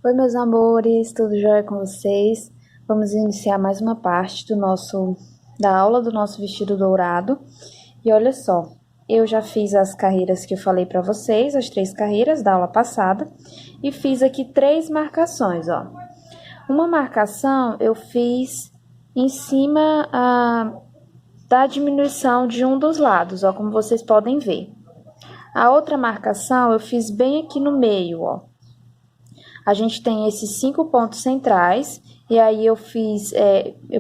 Oi, meus amores, tudo jóia com vocês? Vamos iniciar mais uma parte da aula do nosso vestido dourado. E olha só, eu já fiz as carreiras que eu falei para vocês, as 3 carreiras da aula passada, e fiz aqui 3 marcações, ó. Uma marcação eu fiz em cima da diminuição de um dos lados, ó, como vocês podem ver. A outra marcação eu fiz bem aqui no meio, ó. A gente tem esses 5 pontos centrais, e aí eu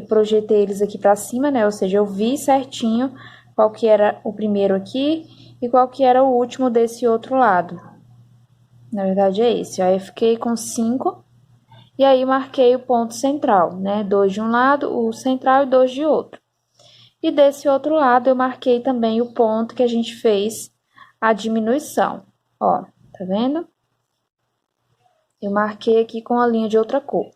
projetei eles aqui para cima, né? Ou seja, eu vi certinho qual que era o primeiro aqui e qual que era o último desse outro lado. Na verdade é esse, aí eu fiquei com 5, e aí marquei o ponto central, né? 2 de um lado, o central e 2 de outro. E desse outro lado eu marquei também o ponto que a gente fez a diminuição, ó, tá vendo? Eu marquei aqui com a linha de outra cor.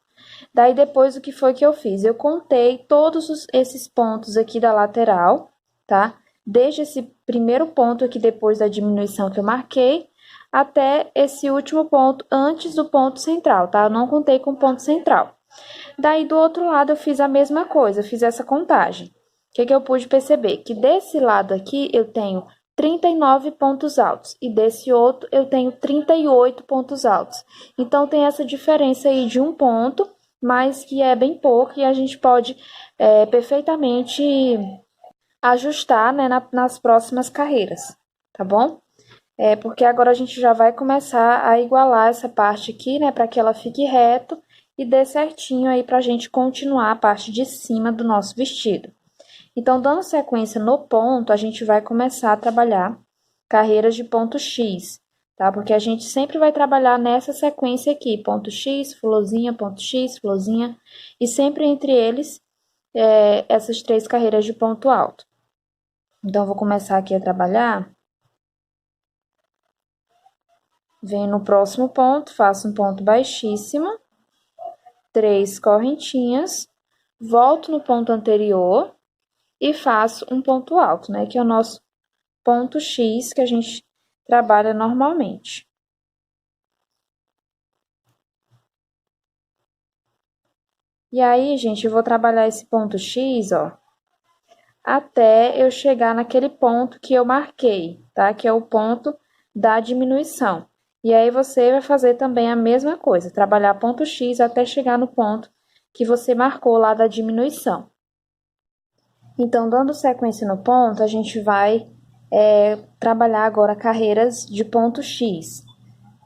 Daí, depois, o que foi que eu fiz? Eu contei todos esses pontos aqui da lateral, tá? Desde esse primeiro ponto aqui, depois da diminuição que eu marquei, até esse último ponto, antes do ponto central, tá? Eu não contei com o ponto central. Daí, do outro lado, eu fiz a mesma coisa, eu fiz essa contagem. O que eu pude perceber? Que desse lado aqui, eu tenho 39 pontos altos, e desse outro eu tenho 38 pontos altos. Então, tem essa diferença aí de um ponto, mas que é bem pouco, e a gente pode perfeitamente ajustar, né, nas próximas carreiras, tá bom? Porque agora a gente já vai começar a igualar essa parte aqui, né, para que ela fique reto e dê certinho aí pra gente continuar a parte de cima do nosso vestido. Então, dando sequência no ponto, a gente vai começar a trabalhar carreiras de ponto X, tá? Porque a gente sempre vai trabalhar nessa sequência aqui, ponto X, florzinha, e sempre entre eles, essas 3 carreiras de ponto alto. Então, vou começar aqui a trabalhar. Venho no próximo ponto, faço um ponto baixíssimo, 3 correntinhas, volto no ponto anterior e faço um ponto alto, né? Que é o nosso ponto X que a gente trabalha normalmente. E aí, gente, eu vou trabalhar esse ponto X, ó, até eu chegar naquele ponto que eu marquei, tá? Que é o ponto da diminuição. E aí, você vai fazer também a mesma coisa, trabalhar ponto X até chegar no ponto que você marcou lá da diminuição. Então, dando sequência no ponto, a gente vai trabalhar agora carreiras de ponto X.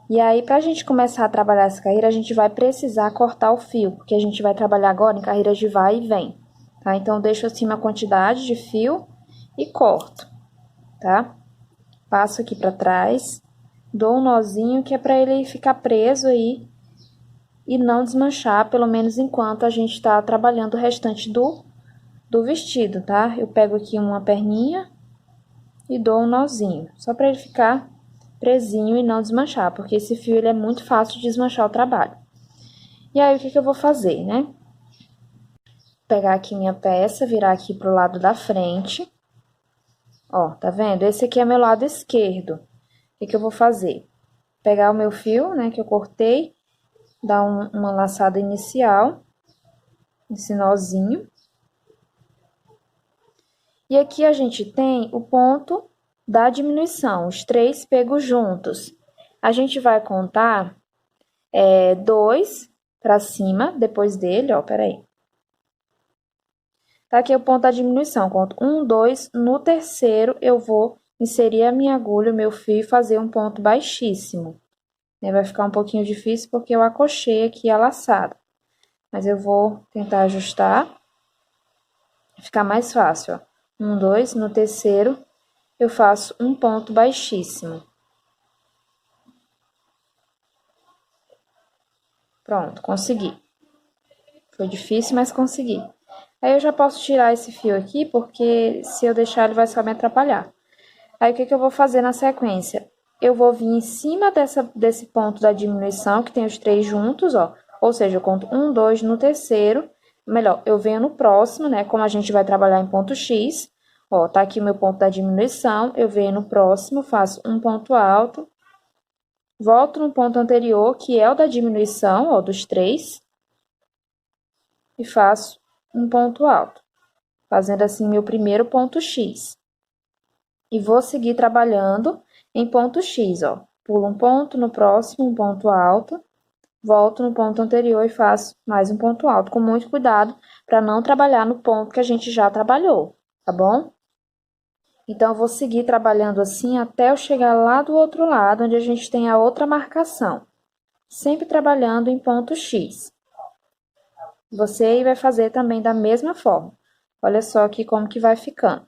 E aí, para a gente começar a trabalhar essa carreira, a gente vai precisar cortar o fio, porque a gente vai trabalhar agora em carreiras de vai e vem, tá? Então, eu deixo assim uma quantidade de fio e corto, tá? Passo aqui para trás, dou um nozinho que é para ele ficar preso aí e não desmanchar, pelo menos enquanto a gente tá trabalhando o restante do vestido, tá? Eu pego aqui uma perninha e dou um nozinho, só para ele ficar presinho e não desmanchar, porque esse fio ele é muito fácil de desmanchar o trabalho. E aí, o que eu vou fazer, né? Pegar aqui minha peça, virar aqui pro lado da frente. Ó, tá vendo? Esse aqui é meu lado esquerdo. O que eu vou fazer? Pegar o meu fio, né, que eu cortei, dar uma laçada inicial, esse nozinho. E aqui a gente tem o ponto da diminuição, os 3 pegos juntos. A gente vai contar 2 para cima, depois dele, ó, peraí. Tá aqui o ponto da diminuição, conto 1, 2, no terceiro eu vou inserir a minha agulha, o meu fio e fazer um ponto baixíssimo. Vai ficar um pouquinho difícil porque eu acochei aqui a laçada, mas eu vou tentar ajustar, ficar mais fácil, ó. 1, 2, no terceiro eu faço um ponto baixíssimo. Pronto, consegui. Foi difícil, mas consegui. Aí eu já posso tirar esse fio aqui, porque se eu deixar ele vai só me atrapalhar. Aí o que eu vou fazer na sequência? Eu vou vir em cima desse ponto da diminuição, que tem os 3 juntos, ó. Ou seja, eu conto 1, 2 no terceiro. Melhor, eu venho no próximo, né? Como a gente vai trabalhar em ponto X. Ó, tá aqui o meu ponto da diminuição. Eu venho no próximo, faço um ponto alto. volto no ponto anterior, que é o da diminuição, ó, dos 3, e faço um ponto alto, fazendo assim meu primeiro ponto X. E vou seguir trabalhando em ponto X, ó. Pulo um ponto, no próximo um ponto alto, volto no ponto anterior e faço mais um ponto alto, com muito cuidado para não trabalhar no ponto que a gente já trabalhou, tá bom? Então, eu vou seguir trabalhando assim até eu chegar lá do outro lado, onde a gente tem a outra marcação. Sempre trabalhando em ponto X. Você vai fazer também da mesma forma. Olha só aqui como que vai ficando.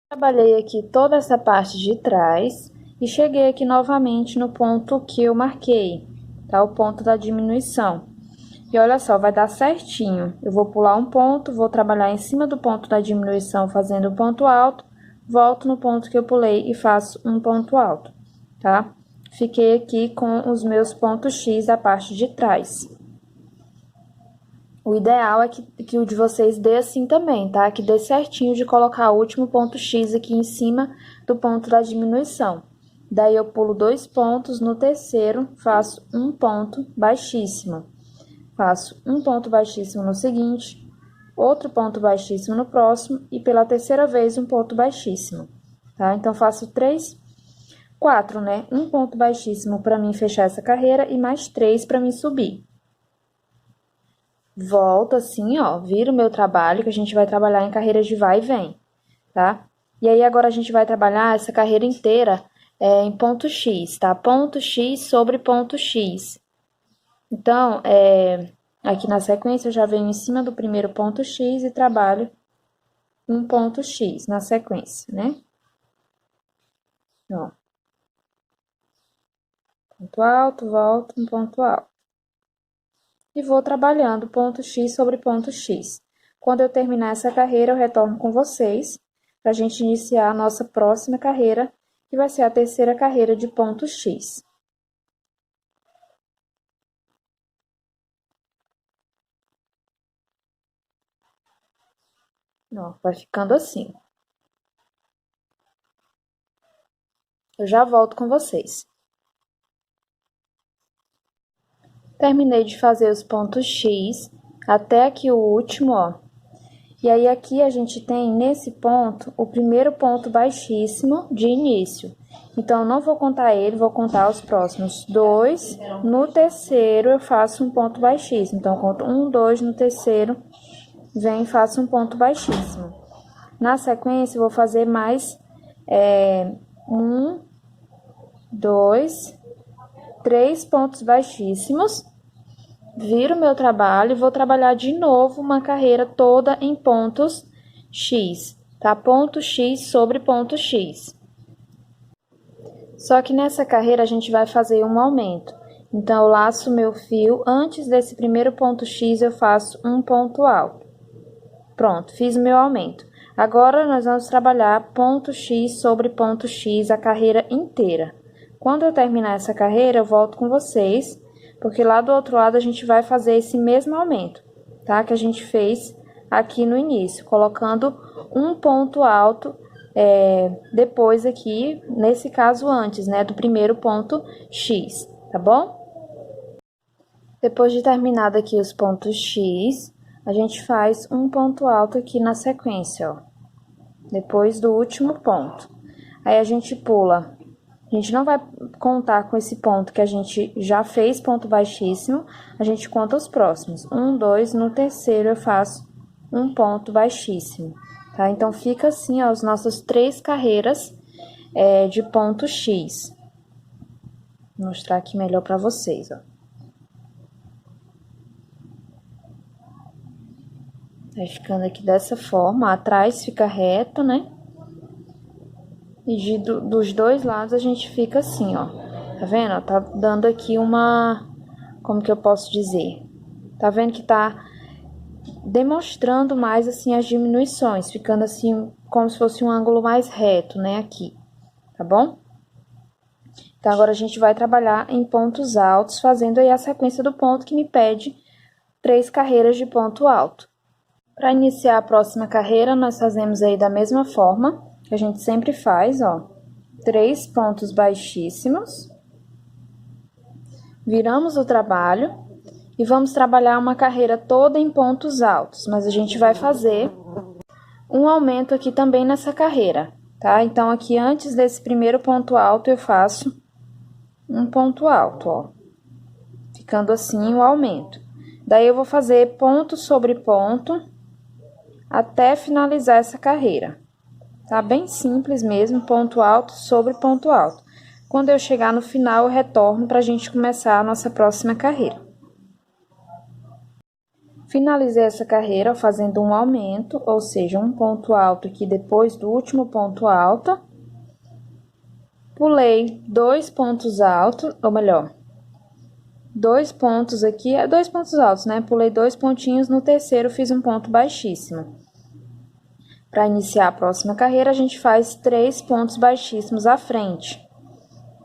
Trabalhei aqui toda essa parte de trás e cheguei aqui novamente no ponto que eu marquei, tá? O ponto da diminuição. E olha só, vai dar certinho. Eu vou pular um ponto, vou trabalhar em cima do ponto da diminuição fazendo um ponto alto, volto no ponto que eu pulei e faço um ponto alto, tá? Fiquei aqui com os meus pontos X da parte de trás. O ideal é que o de vocês dê assim também, tá? Que dê certinho de colocar o último ponto X aqui em cima do ponto da diminuição. Daí, eu pulo 2 pontos, no terceiro, faço um ponto baixíssimo. Faço um ponto baixíssimo no seguinte, outro ponto baixíssimo no próximo e pela terceira vez um ponto baixíssimo, tá? Então, faço 4, né? Um ponto baixíssimo para mim fechar essa carreira e mais 3 para mim subir. Volto assim, ó, viro o meu trabalho, que a gente vai trabalhar em carreiras de vai e vem, tá? E aí, agora a gente vai trabalhar essa carreira inteira em ponto X, tá? Ponto X sobre ponto X. Então, aqui na sequência, eu já venho em cima do primeiro ponto X e trabalho um ponto X na sequência, né? Ó. Ponto alto, volto, um ponto alto. E vou trabalhando ponto X sobre ponto X. Quando eu terminar essa carreira, eu retorno com vocês para a gente iniciar a nossa próxima carreira, que vai ser a terceira carreira de ponto X. Ó, vai ficando assim. Eu já volto com vocês. Terminei de fazer os pontos X até aqui o último, ó. E aí, aqui a gente tem, nesse ponto, o primeiro ponto baixíssimo de início. Então, eu não vou contar ele, vou contar os próximos 2. No terceiro, eu faço um ponto baixíssimo. Então, eu conto 1, 2, no terceiro, vem e faço um ponto baixíssimo. Na sequência, eu vou fazer mais 1, 2, 3 pontos baixíssimos. Viro meu trabalho e vou trabalhar de novo uma carreira toda em pontos X, tá? Ponto X sobre ponto X. Só que nessa carreira a gente vai fazer um aumento. Então, eu laço meu fio, antes desse primeiro ponto X eu faço um ponto alto. Pronto, fiz meu aumento. Agora, nós vamos trabalhar ponto X sobre ponto X a carreira inteira. Quando eu terminar essa carreira, eu volto com vocês, porque lá do outro lado a gente vai fazer esse mesmo aumento, tá? Que a gente fez aqui no início, colocando um ponto alto depois aqui, nesse caso antes, né, do primeiro ponto X, tá bom? Depois de terminado aqui os pontos X, a gente faz um ponto alto aqui na sequência, ó. Depois do último ponto. Aí, a gente pula. A gente não vai contar com esse ponto que a gente já fez ponto baixíssimo, a gente conta os próximos. 1, 2, no terceiro eu faço um ponto baixíssimo, tá? Então, fica assim, ó, as nossas 3 carreiras de ponto X. Vou mostrar aqui melhor pra vocês, ó. Vai ficando aqui dessa forma, atrás fica reto, né? E dos dois lados a gente fica assim, ó. Tá vendo? Ó, tá dando aqui uma... Como que eu posso dizer? Tá vendo que tá demonstrando mais, assim, as diminuições. Ficando assim, como se fosse um ângulo mais reto, né? Aqui. Tá bom? Então, agora a gente vai trabalhar em pontos altos, fazendo aí a sequência do ponto que me pede 3 carreiras de ponto alto. Para iniciar a próxima carreira, nós fazemos aí da mesma forma que a gente sempre faz, ó. 3 pontos baixíssimos. Viramos o trabalho e vamos trabalhar uma carreira toda em pontos altos, mas a gente vai fazer um aumento aqui também nessa carreira, tá? Então, aqui antes desse primeiro ponto alto, eu faço um ponto alto, ó. Ficando assim o aumento. Daí, eu vou fazer ponto sobre ponto até finalizar essa carreira. Tá bem simples mesmo, ponto alto sobre ponto alto. Quando eu chegar no final, eu retorno para a gente começar a nossa próxima carreira. Finalizei essa carreira fazendo um aumento, ou seja, um ponto alto aqui depois do último ponto alto. Pulei 2 pontos altos, ou melhor, 2 pontos aqui, 2 pontos altos, né? Pulei 2 pontinhos, no terceiro fiz um ponto baixíssimo. Para iniciar a próxima carreira, a gente faz 3 pontos baixíssimos à frente.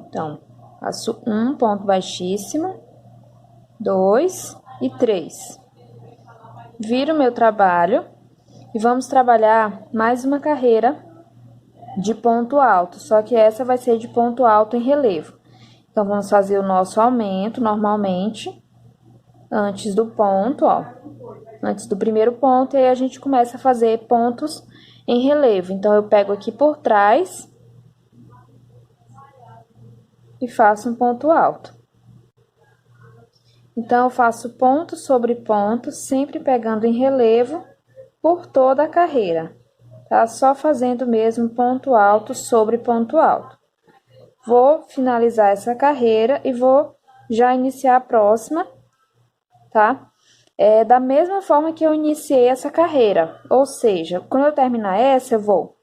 Então, faço um ponto baixíssimo, 2 e 3. Viro meu trabalho e vamos trabalhar mais uma carreira de ponto alto, só que essa vai ser de ponto alto em relevo. Então, vamos fazer o nosso aumento normalmente, antes do ponto, ó, antes do primeiro ponto, e aí a gente começa a fazer pontos em relevo. Então, eu pego aqui por trás e faço um ponto alto. Então, eu faço ponto sobre ponto, sempre pegando em relevo por toda a carreira, tá? Só fazendo mesmo ponto alto sobre ponto alto. Vou finalizar essa carreira e vou já iniciar a próxima, tá? Da mesma forma que eu iniciei essa carreira, ou seja, quando eu terminar essa, eu vou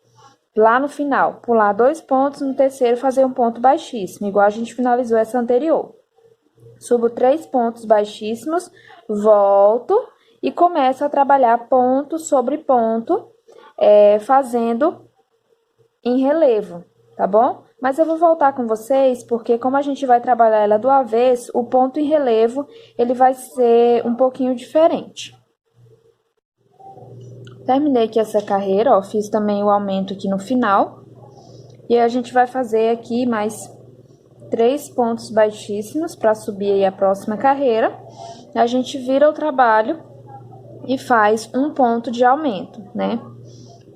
lá no final, pular 2 pontos, no terceiro fazer um ponto baixíssimo, igual a gente finalizou essa anterior. Subo 3 pontos baixíssimos, volto e começo a trabalhar ponto sobre ponto, fazendo em relevo, tá bom? Mas eu vou voltar com vocês, porque como a gente vai trabalhar ela do avesso, o ponto em relevo, ele vai ser um pouquinho diferente. Terminei aqui essa carreira, ó, fiz também o aumento aqui no final. E aí a gente vai fazer aqui mais 3 pontos baixíssimos para subir aí a próxima carreira. A gente vira o trabalho e faz um ponto de aumento, né?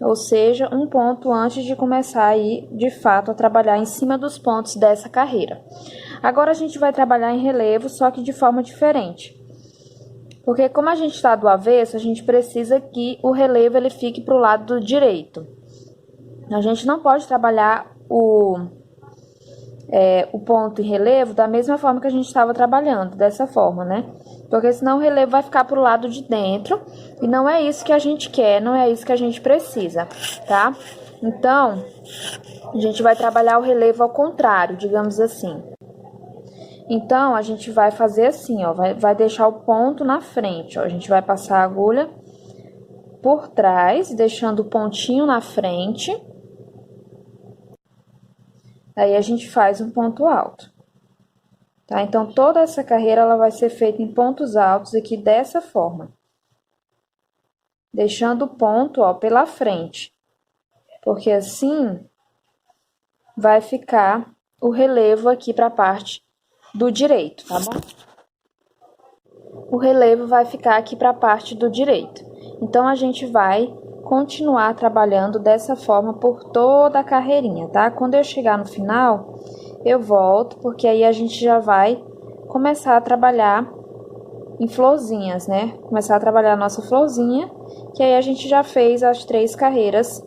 Ou seja, um ponto antes de começar aí, de fato, a trabalhar em cima dos pontos dessa carreira. Agora a gente vai trabalhar em relevo, só que de forma diferente. Porque como a gente está do avesso, a gente precisa que o relevo ele fique para o lado do direito. A gente não pode trabalhar o ponto em relevo da mesma forma que a gente estava trabalhando, dessa forma, né? Porque senão o relevo vai ficar pro lado de dentro e não é isso que a gente quer, não é isso que a gente precisa, tá? Então, a gente vai trabalhar o relevo ao contrário, digamos assim. Então, a gente vai fazer assim, ó, vai deixar o ponto na frente, ó. A gente vai passar a agulha por trás, deixando o pontinho na frente. Aí, a gente faz um ponto alto. Tá? Então, toda essa carreira ela vai ser feita em pontos altos aqui dessa forma. Deixando o ponto, ó, pela frente. Porque assim vai ficar o relevo aqui para a parte do direito, tá bom? O relevo vai ficar aqui para a parte do direito. Então, a gente vai continuar trabalhando dessa forma por toda a carreirinha, tá? Quando eu chegar no final, eu volto, porque aí a gente já vai começar a trabalhar em florzinhas, né? Começar a trabalhar a nossa florzinha, que aí a gente já fez as 3 carreiras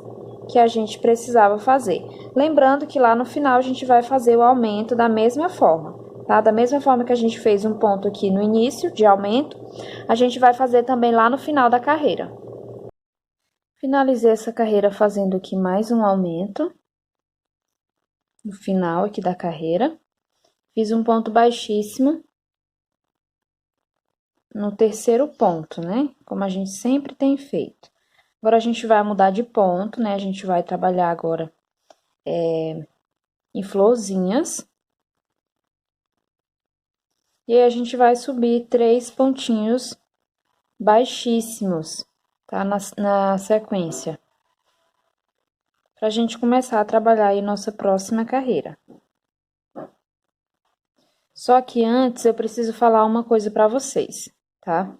que a gente precisava fazer. Lembrando que lá no final a gente vai fazer o aumento da mesma forma, tá? Da mesma forma que a gente fez um ponto aqui no início de aumento, a gente vai fazer também lá no final da carreira. Finalizei essa carreira fazendo aqui mais um aumento no final aqui da carreira. Fiz um ponto baixíssimo no terceiro ponto, né? Como a gente sempre tem feito. Agora, a gente vai mudar de ponto, né? A gente vai trabalhar agora em florzinhas. E aí, a gente vai subir 3 pontinhos baixíssimos, tá? Na sequência. Pra gente começar a trabalhar aí nossa próxima carreira. Só que antes eu preciso falar uma coisa para vocês, tá?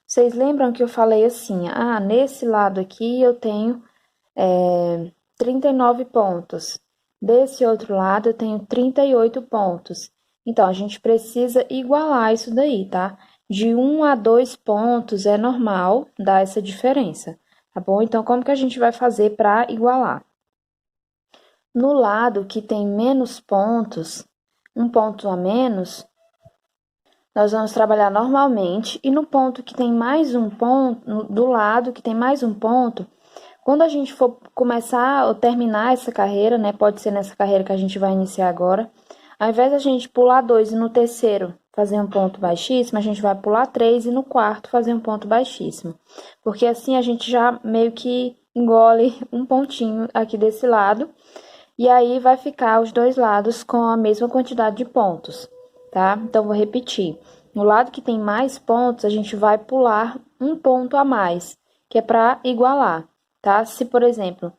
Vocês lembram que eu falei assim, nesse lado aqui eu tenho 39 pontos. Desse outro lado eu tenho 38 pontos. Então, a gente precisa igualar isso daí, tá? De 1 a 2 pontos é normal dar essa diferença, tá bom? Então, como que a gente vai fazer para igualar? No lado que tem menos pontos, um ponto a menos, nós vamos trabalhar normalmente. E no ponto que tem mais um ponto, do lado que tem mais um ponto, quando a gente for começar ou terminar essa carreira, né? Pode ser nessa carreira que a gente vai iniciar agora. Ao invés da gente pular 2 e no terceiro fazer um ponto baixíssimo, a gente vai pular 3 e no quarto fazer um ponto baixíssimo. Porque assim a gente já meio que engole um pontinho aqui desse lado. E aí vai ficar os dois lados com a mesma quantidade de pontos, tá? Então, vou repetir. No lado que tem mais pontos, a gente vai pular um ponto a mais, que é para igualar, tá? Se, por exemplo,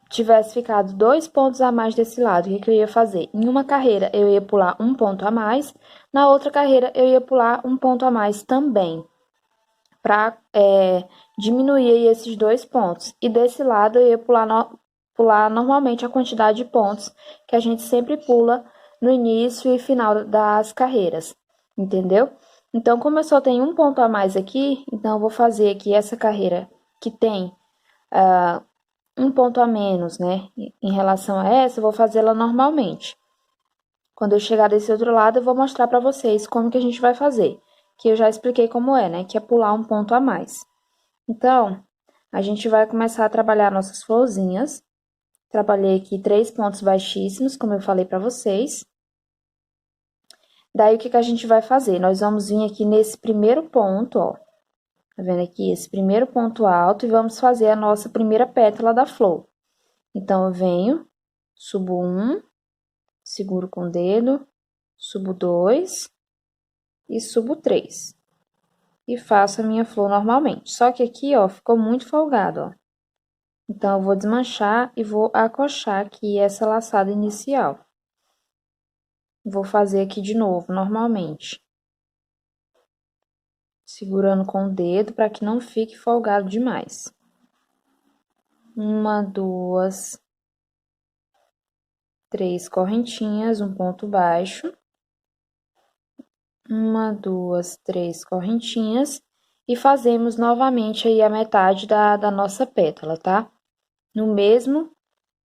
tivesse ficado 2 pontos a mais desse lado, o que eu ia fazer? Em uma carreira, eu ia pular um ponto a mais, na outra carreira, eu ia pular um ponto a mais também, para diminuir esses 2 pontos. E desse lado, eu ia pular normalmente a quantidade de pontos que a gente sempre pula no início e final das carreiras, entendeu? Então, como eu só tenho um ponto a mais aqui, então eu vou fazer aqui essa carreira que tem um ponto a menos, né? Em relação a essa, eu vou fazê-la normalmente. Quando eu chegar desse outro lado, eu vou mostrar para vocês como que a gente vai fazer, que eu já expliquei como é, né? Que é pular um ponto a mais. Então, a gente vai começar a trabalhar nossas florzinhas. Trabalhei aqui 3 pontos baixíssimos, como eu falei para vocês. Daí, o que que a gente vai fazer? Nós vamos vir aqui nesse primeiro ponto, ó. Tá vendo aqui? Esse primeiro ponto alto e vamos fazer a nossa primeira pétala da flor. Então, eu venho, subo 1, seguro com o dedo, subo 2 e subo 3. E faço a minha flor normalmente. Só que aqui, ó, ficou muito folgado, ó. Então, eu vou desmanchar e vou acochar aqui essa laçada inicial. Vou fazer aqui de novo, normalmente. Segurando com o dedo para que não fique folgado demais. 1, 2, 3 correntinhas, um ponto baixo. 1, 2, 3 correntinhas. E fazemos novamente aí a metade da nossa pétala, tá? No mesmo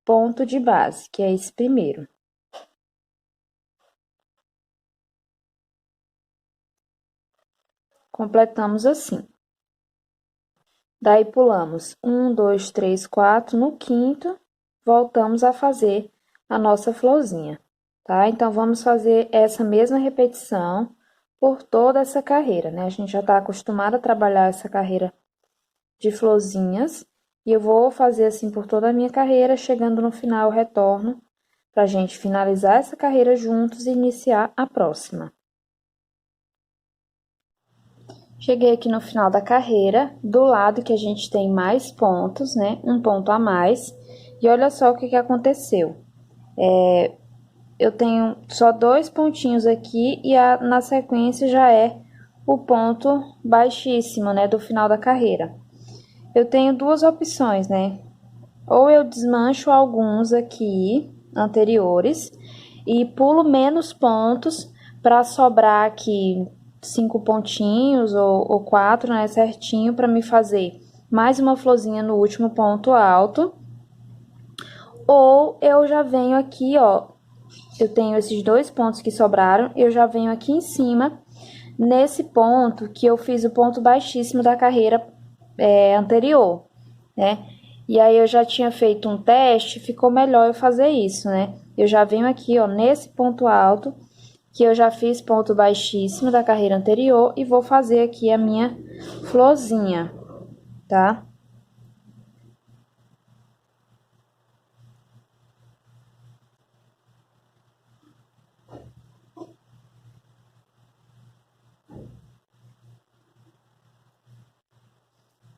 ponto de base, que é esse primeiro. Completamos assim. Daí, pulamos 1, 2, 3, 4, no quinto, voltamos a fazer a nossa florzinha, tá? Então, vamos fazer essa mesma repetição por toda essa carreira, né? A gente já tá acostumado a trabalhar essa carreira de florzinhas, e eu vou fazer assim por toda a minha carreira, chegando no final, eu retorno pra gente finalizar essa carreira juntos e iniciar a próxima. Cheguei aqui no final da carreira, do lado que a gente tem mais pontos, né? Um ponto a mais. E olha só o que aconteceu. Eu tenho só 2 pontinhos aqui e na sequência já é o ponto baixíssimo, né? Do final da carreira. Eu tenho duas opções, né? Ou eu desmancho alguns aqui, anteriores, e pulo menos pontos para sobrar aqui 5 pontinhos ou 4, né, certinho, para me fazer mais uma florzinha no último ponto alto. Ou eu já venho aqui, ó, eu tenho esses 2 pontos que sobraram, eu já venho aqui em cima, nesse ponto que eu fiz o ponto baixíssimo da carreira anterior, né? E aí eu já tinha feito um teste, ficou melhor eu fazer isso, né? Eu já venho aqui, ó, nesse ponto alto, que eu já fiz ponto baixíssimo da carreira anterior, e vou fazer aqui a minha florzinha, tá?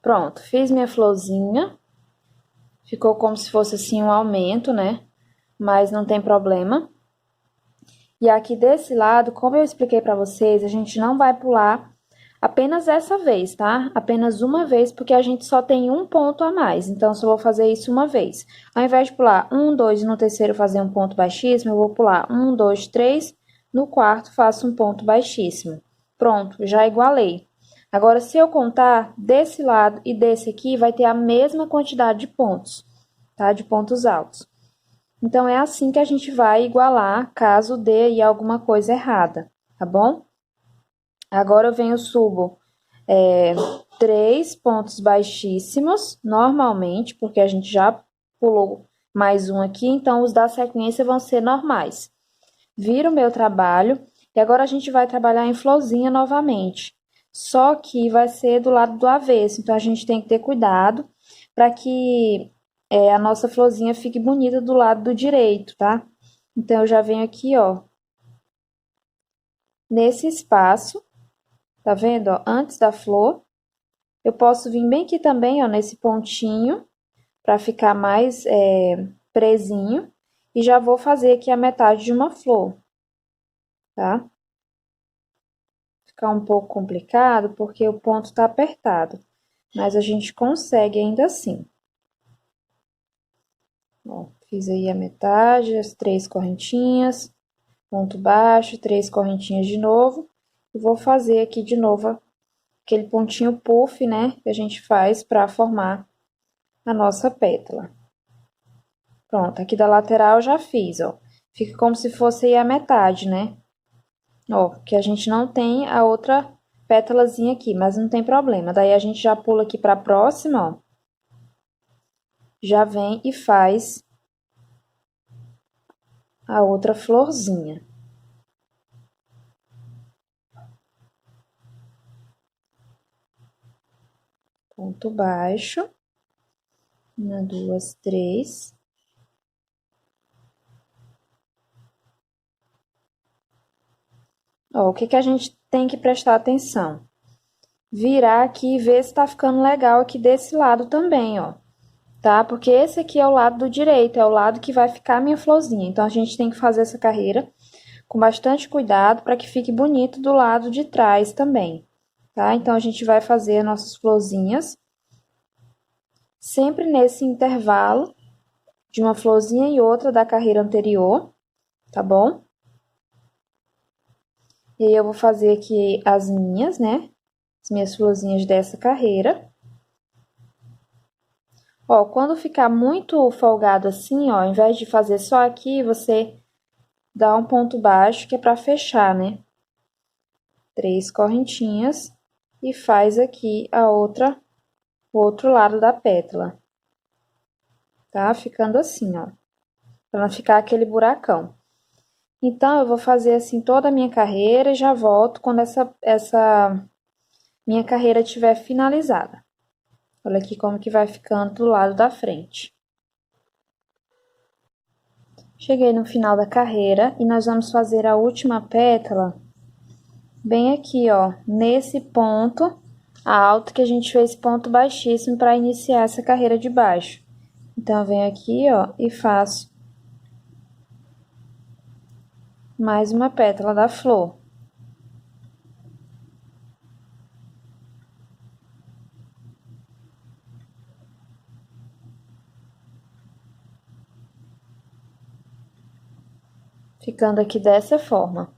Pronto, fiz minha florzinha. Ficou como se fosse assim um aumento, né? Mas não tem problema. E aqui desse lado, como eu expliquei para vocês, a gente não vai pular apenas essa vez, tá? Apenas uma vez, porque a gente só tem um ponto a mais. Então, só vou fazer isso uma vez. Ao invés de pular 1, 2 e no terceiro fazer um ponto baixíssimo, eu vou pular 1, 2, 3, no quarto faço um ponto baixíssimo. Pronto, já igualei. Agora, se eu contar desse lado e desse aqui, vai ter a mesma quantidade de pontos, tá? De pontos altos. Então, é assim que a gente vai igualar, caso dê aí alguma coisa errada, tá bom? Agora eu venho, subo 3 pontos baixíssimos, normalmente, porque a gente já pulou mais um aqui, então os da sequência vão ser normais. Viro o meu trabalho, e agora a gente vai trabalhar em florzinha novamente. Só que vai ser do lado do avesso, então a gente tem que ter cuidado para que a nossa florzinha fique bonita do lado do direito, tá? Então, eu já venho aqui, ó, nesse espaço, tá vendo, ó, antes da flor. Eu posso vir bem aqui também, ó, nesse pontinho, para ficar mais presinho. E já vou fazer aqui a metade de uma flor, tá? Ficar um pouco complicado, porque o ponto tá apertado. Mas a gente consegue ainda assim. Ó, fiz aí a metade, as 3 correntinhas, ponto baixo, 3 correntinhas de novo. E vou fazer aqui de novo aquele pontinho puff, né, que a gente faz para formar a nossa pétala. Pronto, aqui da lateral eu já fiz, ó. Fica como se fosse aí a metade, né? Ó, que a gente não tem a outra pétalazinha aqui, mas não tem problema. Daí a gente já pula aqui para a próxima, ó. Já vem e faz a outra florzinha. Ponto baixo. 1, 2, 3. Ó, o que a gente tem que prestar atenção? Virar aqui e ver se tá ficando legal aqui desse lado também, ó. Tá? Porque esse aqui é o lado do direito, é o lado que vai ficar a minha florzinha. Então, a gente tem que fazer essa carreira com bastante cuidado para que fique bonito do lado de trás também, tá? Então, a gente vai fazer nossas florzinhas sempre nesse intervalo de uma florzinha e outra da carreira anterior, tá bom? E aí, eu vou fazer aqui as minhas, né? As minhas florzinhas dessa carreira. Ó, quando ficar muito folgado assim, ó, ao invés de fazer só aqui, você dá um ponto baixo, que é para fechar, né? 3 correntinhas e faz aqui o outro lado da pétala. Tá? Ficando assim, ó. Pra não ficar aquele buracão. Então, eu vou fazer assim toda a minha carreira e já volto quando essa minha carreira estiver finalizada. Olha aqui como que vai ficando do lado da frente. Cheguei no final da carreira e nós vamos fazer a última pétala bem aqui, ó, nesse ponto alto que a gente fez ponto baixíssimo para iniciar essa carreira de baixo. Então, eu venho aqui, ó, e faço mais uma pétala da flor. Ficando aqui dessa forma.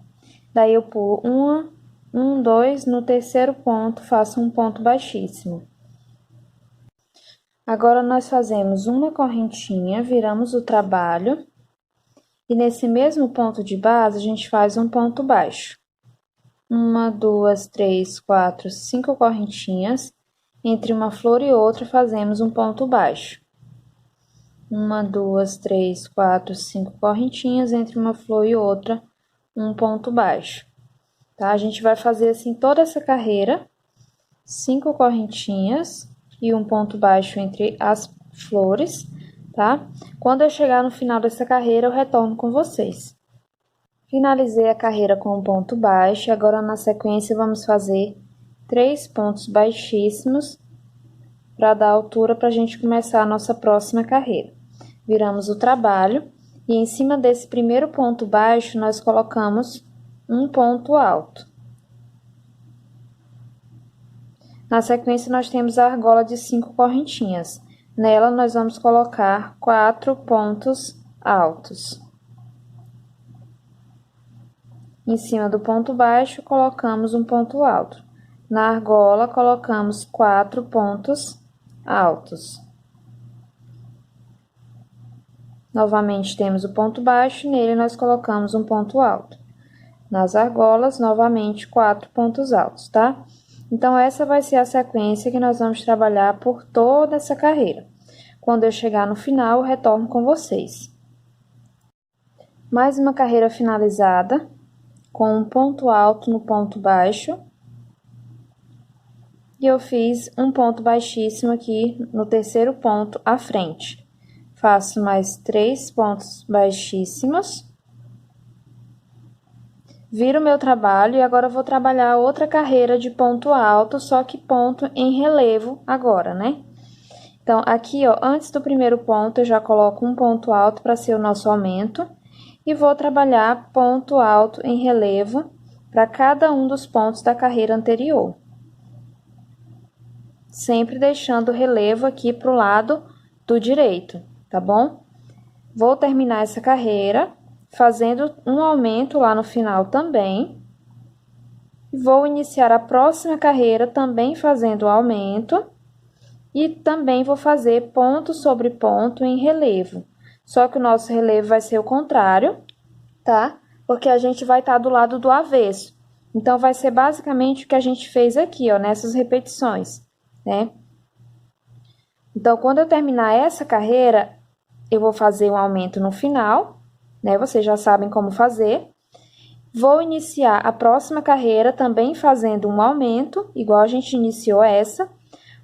Daí, eu pulo um, dois, no terceiro ponto, faço um ponto baixíssimo. Agora, nós fazemos uma correntinha, viramos o trabalho, e nesse mesmo ponto de base, a gente faz um ponto baixo. 1, 2, 3, 4, 5 correntinhas, entre uma flor e outra, fazemos um ponto baixo. 1, 2, 3, 4, 5 correntinhas, entre uma flor e outra, um ponto baixo. Tá? A gente vai fazer assim toda essa carreira, 5 correntinhas e um ponto baixo entre as flores, tá? Quando eu chegar no final dessa carreira, eu retorno com vocês. Finalizei a carreira com um ponto baixo, agora na sequência vamos fazer 3 pontos baixíssimos para dar altura para a gente começar a nossa próxima carreira. Viramos o trabalho E em cima desse primeiro ponto baixo, nós colocamos um ponto alto. Na sequência, nós temos a argola de 5 correntinhas. Nela, nós vamos colocar 4 pontos altos. Em cima do ponto baixo, colocamos um ponto alto. Na argola, colocamos 4 pontos altos. Novamente, temos o ponto baixo, nele nós colocamos um ponto alto. Nas argolas, novamente, 4 pontos altos, tá? Então, essa vai ser a sequência que nós vamos trabalhar por toda essa carreira. Quando eu chegar no final, eu retorno com vocês. Mais uma carreira finalizada, com um ponto alto no ponto baixo. E eu fiz um ponto baixíssimo aqui no terceiro ponto à frente. Faço mais 3 pontos baixíssimos. Viro o meu trabalho e agora eu vou trabalhar outra carreira de ponto alto, só que ponto em relevo agora, né? Então, aqui, ó, antes do primeiro ponto, eu já coloco um ponto alto para ser o nosso aumento. E vou trabalhar ponto alto em relevo para cada um dos pontos da carreira anterior. Sempre deixando o relevo aqui para o lado do direito, tá bom? Vou terminar essa carreira fazendo um aumento lá no final também. Vou iniciar a próxima carreira também fazendo o aumento. E também vou fazer ponto sobre ponto em relevo. Só que o nosso relevo vai ser o contrário, tá? Porque a gente vai estar do lado do avesso. Então, vai ser basicamente o que a gente fez aqui, ó, nessas repetições, né? Então, quando eu terminar essa carreira, eu vou fazer um aumento no final, né? Vocês já sabem como fazer. Vou iniciar a próxima carreira também fazendo um aumento, igual a gente iniciou essa.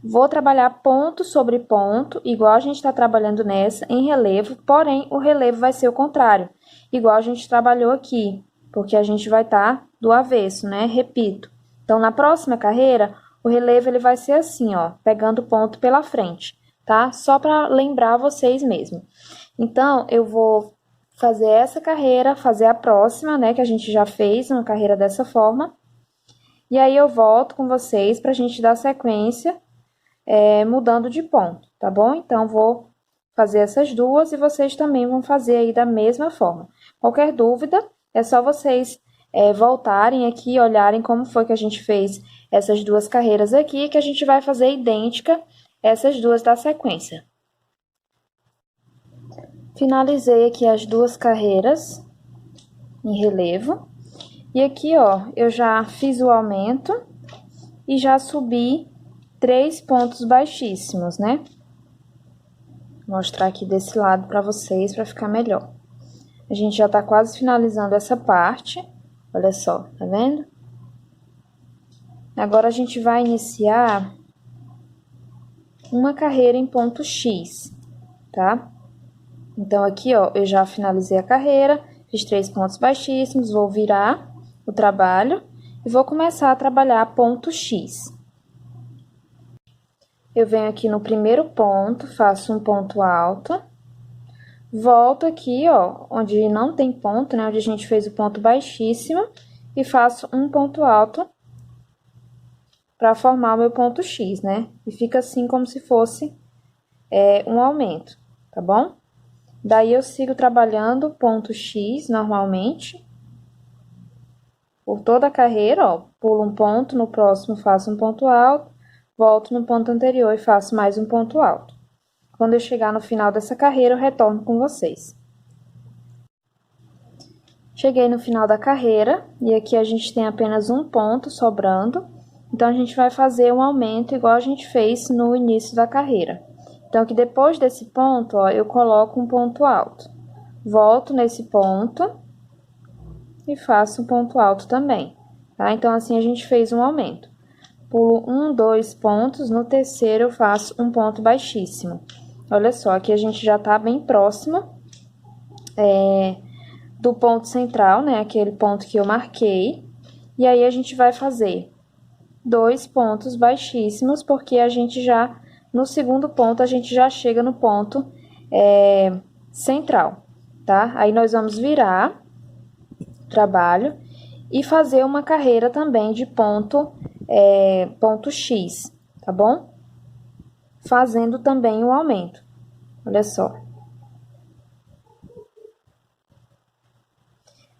Vou trabalhar ponto sobre ponto, igual a gente está trabalhando nessa, em relevo, porém, o relevo vai ser o contrário, igual a gente trabalhou aqui, porque a gente vai estar do avesso, né? Repito. Então, na próxima carreira, o relevo ele vai ser assim, ó, pegando ponto pela frente, tá? Só para lembrar vocês mesmo. Então, eu vou fazer essa carreira, fazer a próxima, né, que a gente já fez uma carreira dessa forma, e aí eu volto com vocês para a gente dar sequência, mudando de ponto, tá bom? Então, vou fazer essas duas e vocês também vão fazer aí da mesma forma. Qualquer dúvida, é só vocês voltarem aqui e olharem como foi que a gente fez essas duas carreiras aqui, que a gente vai fazer idêntica essas duas da sequência. Finalizei aqui as duas carreiras em relevo. E aqui, ó, eu já fiz o aumento e já subi 3 pontos baixíssimos, né? Vou mostrar aqui desse lado para vocês, para ficar melhor. A gente já tá quase finalizando essa parte, olha só, tá vendo? Agora, a gente vai iniciar uma carreira em ponto X, tá? Então, aqui, ó, eu já finalizei a carreira, fiz 3 pontos baixíssimos, vou virar o trabalho e vou começar a trabalhar ponto X. Eu venho aqui no primeiro ponto, faço um ponto alto, volto aqui, ó, onde não tem ponto, né, onde a gente fez o ponto baixíssimo, e faço um ponto alto para formar o meu ponto X, né? E fica assim como se fosse um aumento, tá bom? Daí, eu sigo trabalhando ponto X normalmente, por toda a carreira, ó, pulo um ponto, no próximo faço um ponto alto, volto no ponto anterior e faço mais um ponto alto. Quando eu chegar no final dessa carreira, eu retorno com vocês. Cheguei no final da carreira, e aqui a gente tem apenas um ponto sobrando, então a gente vai fazer um aumento igual a gente fez no início da carreira. Então, aqui depois desse ponto, ó, eu coloco um ponto alto. Volto nesse ponto e faço um ponto alto também, tá? Então, assim a gente fez um aumento. Pulo 1, 2 pontos, no terceiro eu faço um ponto baixíssimo. Olha só, aqui a gente já tá bem próximo do ponto central, né? Aquele ponto que eu marquei. E aí, a gente vai fazer 2 pontos baixíssimos, porque a gente já, no segundo ponto, a gente já chega no ponto central. tá? Aí nós vamos virar o trabalho e fazer uma carreira também de ponto X, tá bom? Fazendo também um aumento. Olha só.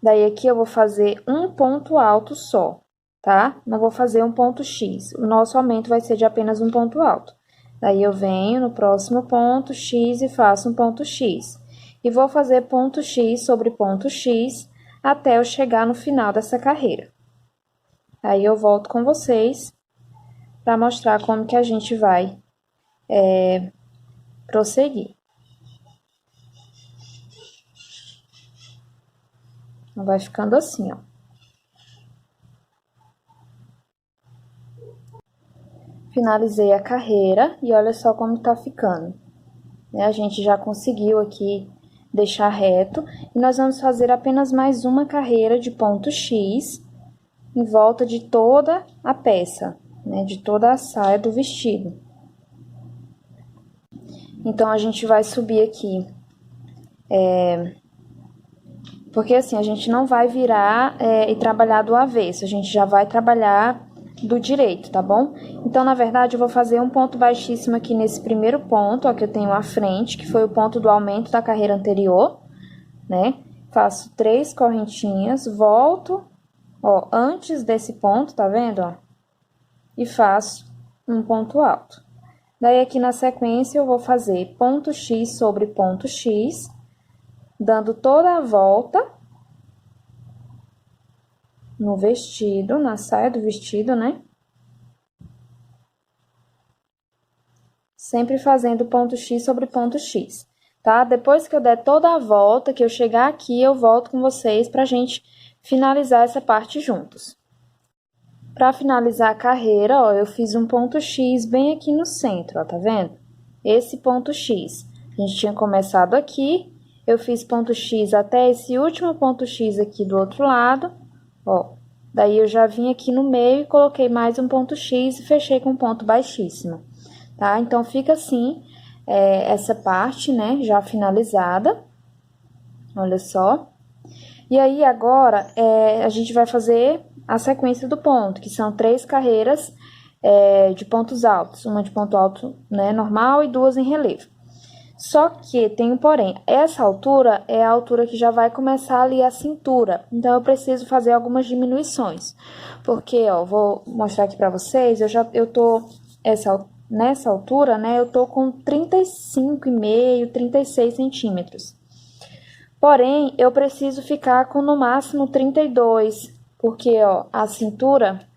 Daí aqui eu vou fazer um ponto alto só, tá? Não vou fazer um ponto X. O nosso aumento vai ser de apenas um ponto alto. Daí eu venho no próximo ponto X e faço um ponto X. E vou fazer ponto X sobre ponto X até eu chegar no final dessa carreira. Aí eu volto com vocês para mostrar como que a gente vai prosseguir. Então, vai ficando assim, ó. Finalizei a carreira e olha só como tá ficando. A gente já conseguiu aqui deixar reto e nós vamos fazer apenas mais uma carreira de ponto X em volta de toda a peça, né, de toda a saia do vestido. Então, a gente vai subir aqui, porque assim, a gente não vai virar e trabalhar do avesso, a gente já vai trabalhar do direito, tá bom? Então, na verdade, eu vou fazer um ponto baixíssimo aqui nesse primeiro ponto, ó, que eu tenho à frente, que foi o ponto do aumento da carreira anterior, né? Faço 3 correntinhas, volto, ó, antes desse ponto, tá vendo, ó? E faço um ponto alto. Daí, aqui na sequência, eu vou fazer ponto X sobre ponto X, dando toda a volta no vestido, na saia do vestido, né? Sempre fazendo ponto X sobre ponto X, tá? Depois que eu der toda a volta, que eu chegar aqui, eu volto com vocês pra gente finalizar essa parte juntos. Para finalizar a carreira, ó, eu fiz um ponto X bem aqui no centro, ó, tá vendo? Esse ponto X. A gente tinha começado aqui, eu fiz ponto X até esse último ponto X aqui do outro lado, ó. Daí eu já vim aqui no meio e coloquei mais um ponto X e fechei com um ponto baixíssimo, tá? Então, fica assim, essa parte, né, já finalizada. Olha só. E aí, agora, a gente vai fazer a sequência do ponto, que são 3 carreiras de pontos altos. Uma de ponto alto, né, normal e 2 em relevo. Só que tem um porém, essa altura é a altura que já vai começar ali a cintura. Então, eu preciso fazer algumas diminuições. Porque, ó, vou mostrar aqui pra vocês, eu tô, nessa altura, né, eu tô com 35,5, 36 centímetros. Porém, eu preciso ficar com no máximo 32, porque, ó, a cintura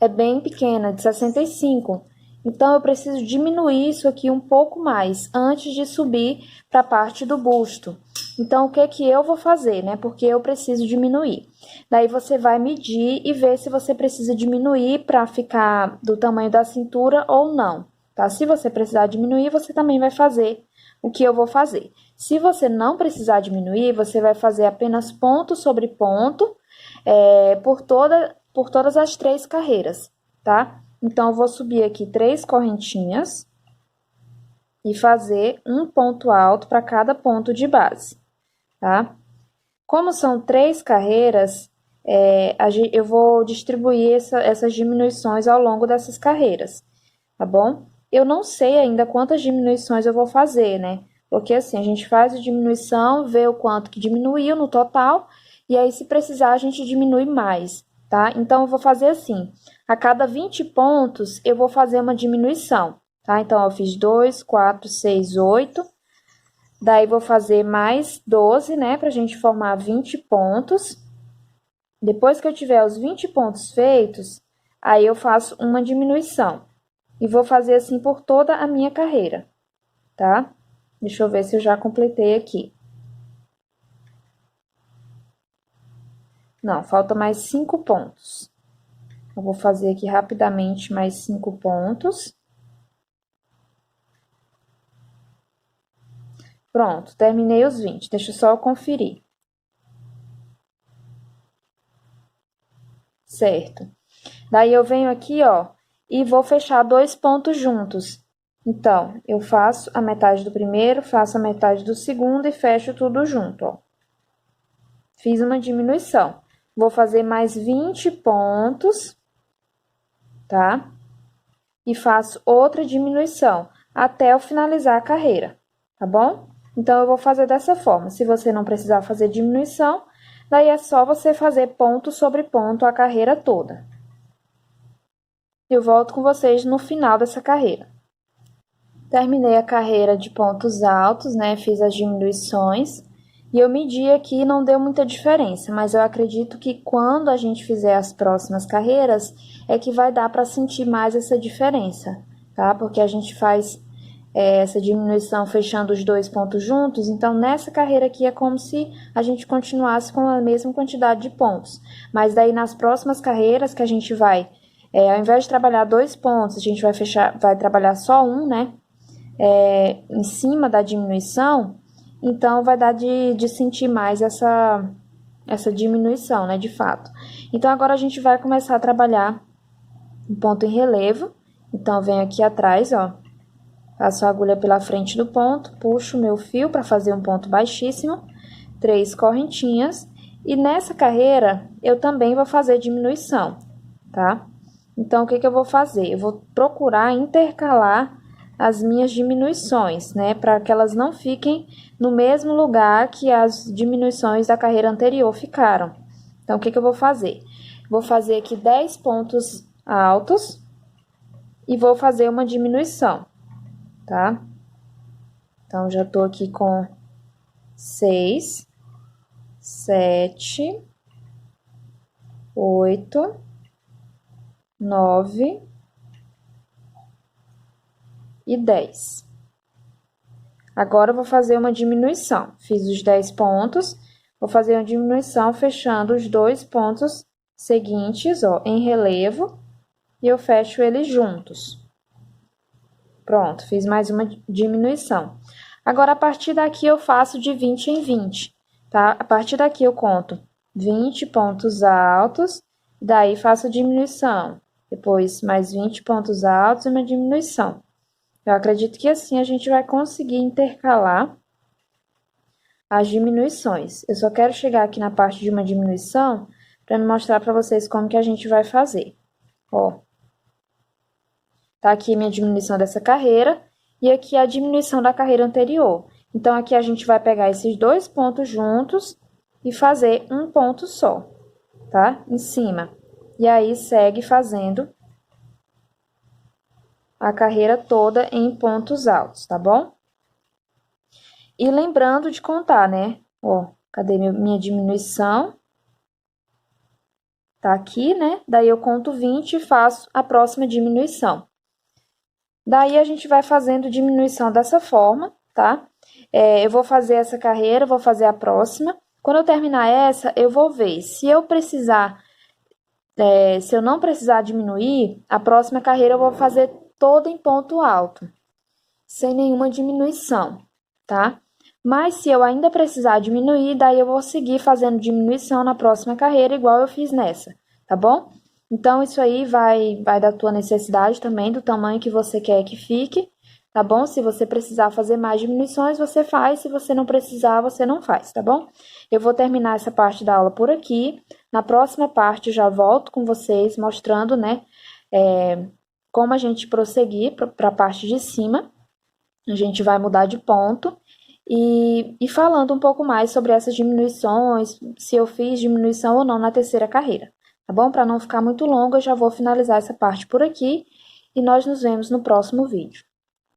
é bem pequena, de 65. Então, eu preciso diminuir isso aqui um pouco mais, antes de subir para a parte do busto. Então, o que que eu vou fazer, né? Porque eu preciso diminuir. Daí, você vai medir e ver se você precisa diminuir para ficar do tamanho da cintura ou não, tá? Se você precisar diminuir, você também vai fazer o que eu vou fazer. Se você não precisar diminuir, você vai fazer apenas ponto sobre ponto por todas as 3 carreiras, tá? Então, eu vou subir aqui 3 correntinhas e fazer um ponto alto para cada ponto de base, tá? Como são 3 carreiras, eu vou distribuir essas diminuições ao longo dessas carreiras, tá bom? Eu não sei ainda quantas diminuições eu vou fazer, né? Porque assim, a gente faz a diminuição, vê o quanto que diminuiu no total, e aí se precisar a gente diminui mais, tá? Então, eu vou fazer assim, a cada 20 pontos eu vou fazer uma diminuição, tá? Então, eu fiz 2, 4, 6, 8, daí vou fazer mais 12, né, pra gente formar 20 pontos. Depois que eu tiver os 20 pontos feitos, aí eu faço uma diminuição. E vou fazer assim por toda a minha carreira, tá? Deixa eu ver se eu já completei aqui. Não, falta mais 5 pontos. Eu vou fazer aqui rapidamente mais 5 pontos. Pronto, terminei os 20. Deixa eu só conferir. Certo. Daí, eu venho aqui, ó, e vou fechar 2 pontos juntos, Então, eu faço a metade do primeiro, faço a metade do segundo e fecho tudo junto, ó. Fiz uma diminuição. Vou fazer mais 20 pontos, tá? E faço outra diminuição até eu finalizar a carreira, tá bom? Então, eu vou fazer dessa forma. Se você não precisar fazer diminuição, daí é só você fazer ponto sobre ponto a carreira toda. Eu volto com vocês no final dessa carreira. Terminei a carreira de pontos altos, né? Fiz as diminuições. E eu medi aqui e não deu muita diferença, mas eu acredito que quando a gente fizer as próximas carreiras, é que vai dar para sentir mais essa diferença, tá? Porque a gente faz essa diminuição fechando os dois pontos juntos, então nessa carreira aqui é como se a gente continuasse com a mesma quantidade de pontos. Mas daí nas próximas carreiras que a gente vai, ao invés de trabalhar dois pontos, a gente vai trabalhar só um, né? Em cima da diminuição, então vai dar de sentir mais essa diminuição, né, de fato. Então, agora a gente vai começar a trabalhar um ponto em relevo. Então, venho aqui atrás, ó, passo a agulha pela frente do ponto, puxo o meu fio para fazer um ponto baixíssimo, 3 correntinhas, e nessa carreira eu também vou fazer diminuição, tá? Então, o que eu vou fazer? Eu vou procurar intercalar as minhas diminuições, né, para que elas não fiquem no mesmo lugar que as diminuições da carreira anterior ficaram. Então, o que eu vou fazer? Vou fazer aqui 10 pontos altos e vou fazer uma diminuição, tá? Então, já tô aqui com 6, 7, 8, 9 e 10. Agora, eu vou fazer uma diminuição. Fiz os 10 pontos, vou fazer uma diminuição fechando os dois pontos seguintes, ó, em relevo, e eu fecho eles juntos. Pronto, fiz mais uma diminuição. Agora, a partir daqui, eu faço de 20 em 20, tá? A partir daqui, eu conto 20 pontos altos, daí faço a diminuição. Depois, mais 20 pontos altos e uma diminuição. Eu acredito que assim a gente vai conseguir intercalar as diminuições. Eu só quero chegar aqui na parte de uma diminuição para mostrar para vocês como que a gente vai fazer. Ó, tá aqui minha diminuição dessa carreira e aqui a diminuição da carreira anterior. Então, aqui a gente vai pegar esses dois pontos juntos e fazer um ponto só, tá? Em cima. E aí, segue fazendo a carreira toda em pontos altos, tá bom? E lembrando de contar, né? Ó, cadê minha diminuição? Tá aqui, né? Daí eu conto 20 e faço a próxima diminuição. Daí a gente vai fazendo diminuição dessa forma, tá? Eu vou fazer essa carreira, vou fazer a próxima. Quando eu terminar essa, eu vou ver se eu precisar, se eu não precisar diminuir, a próxima carreira eu vou fazer toda em ponto alto, sem nenhuma diminuição, tá? Mas se eu ainda precisar diminuir, daí eu vou seguir fazendo diminuição na próxima carreira, igual eu fiz nessa, tá bom? Então, isso aí vai da tua necessidade também, do tamanho que você quer que fique, tá bom? Se você precisar fazer mais diminuições, você faz. Se você não precisar, você não faz, tá bom? Eu vou terminar essa parte da aula por aqui. Na próxima parte, já volto com vocês mostrando, né, como a gente prosseguir para a parte de cima. A gente vai mudar de ponto e falando um pouco mais sobre essas diminuições, se eu fiz diminuição ou não na terceira carreira, tá bom? Para não ficar muito longo, eu já vou finalizar essa parte por aqui e nós nos vemos no próximo vídeo.